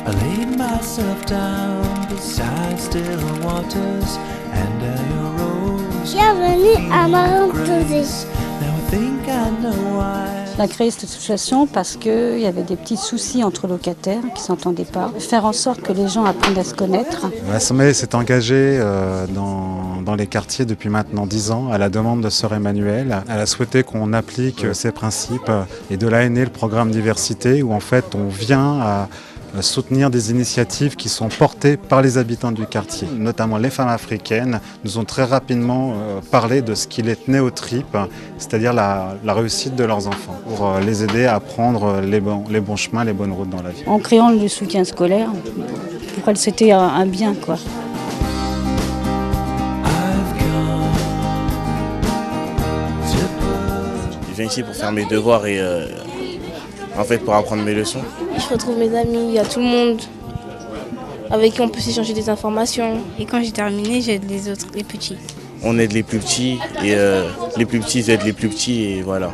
I laid myself down beside still waters and your rose. Bienvenue à Marie-Antosé. Now I think I know why. On a créé cette association parce qu'il y avait des petits soucis entre locataires qui ne s'entendaient pas. Faire en sorte que les gens apprennent à se connaître. L'Assemblée s'est engagée dans les quartiers depuis maintenant 10 ans à la demande de Sœur Emmanuelle. Elle a souhaité qu'on applique ces principes et de là est né le programme diversité où en fait on vient à soutenir des initiatives qui sont portées par les habitants du quartier. Notamment les femmes africaines nous ont très rapidement parlé de ce qui les tenait aux tripes, c'est-à-dire la réussite de leurs enfants, pour les aider à prendre les bons chemins, les bonnes routes dans la vie. En créant le soutien scolaire, pour elle c'était un bien, quoi. Je viens ici pour faire mes devoirs et en fait pour apprendre mes leçons. Je retrouve mes amis, il y a tout le monde avec qui on peut s'échanger des informations. Et quand j'ai terminé, j'aide les autres, les petits. On aide les plus petits et les plus petits aident les plus petits et voilà.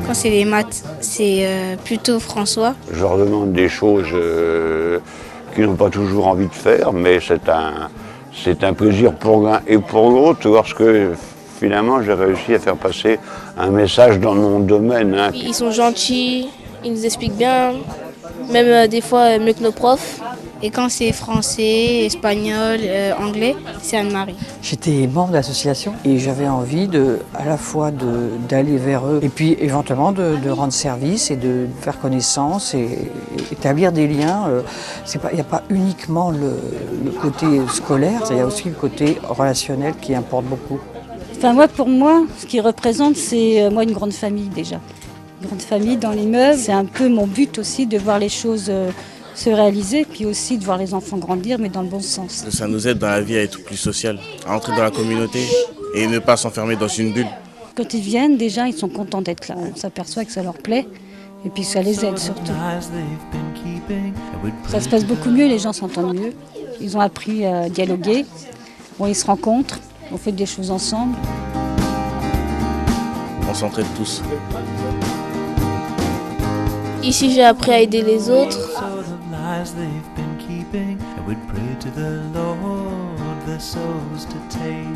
Quand c'est les maths, c'est plutôt François. Je leur demande des choses qu'ils n'ont pas toujours envie de faire, mais c'est un plaisir pour l'un et pour l'autre lorsque finalement j'ai réussi à faire passer un message dans mon domaine. Ils sont gentils, ils nous expliquent bien, même des fois mieux que nos profs. Et quand c'est français, espagnol, anglais, c'est Anne-Marie. J'étais membre de l'association et j'avais envie à la fois d'aller vers eux et puis éventuellement de rendre service et de faire connaissance et établir des liens. Il n'y a pas uniquement le côté scolaire, il y a aussi le côté relationnel qui importe beaucoup. Enfin, pour moi, ce qui représente, c'est une grande famille déjà. Une grande famille dans l'immeuble. C'est un peu mon but aussi de voir les choses se réaliser, puis aussi de voir les enfants grandir, mais dans le bon sens. Ça nous aide dans la vie à être plus social, à entrer dans la communauté et ne pas s'enfermer dans une bulle. Quand ils viennent, déjà, ils sont contents d'être là. On s'aperçoit que ça leur plaît et puis ça les aide surtout. Ça se passe beaucoup mieux, les gens s'entendent mieux. Ils ont appris à dialoguer. Bon, ils se rencontrent, on fait des choses ensemble. On s'entraide tous. Ici, j'ai appris à aider les autres. They've been keeping, and would pray to the Lord their souls to take.